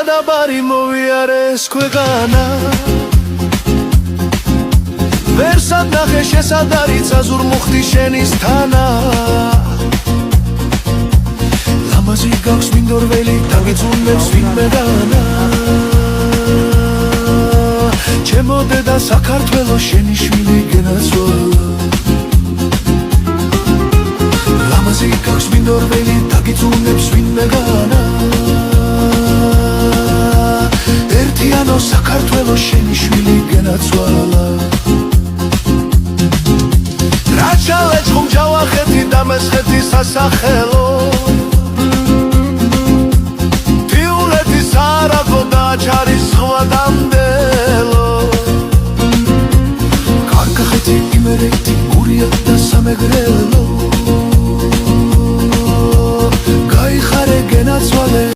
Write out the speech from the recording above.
დაბარი მოვიარეს ქვეყანა ვერსად ნახე შესადარი წაზურ მუხტი შენის თანა ლამაზი გაქვს მინდორველი დაგეძუნებს ვინმე განა ჩემო დედა საქართველოს შენი შვილი გენაცვალა ლამაზი გაქვს მინდორველი დაგეძუნებს ვინმე განა ერთიანო საქართველოს შენი შვილი გენაცვალა რაჩალეც ხუმ ჯავახეთი და მესხეთი სასახელო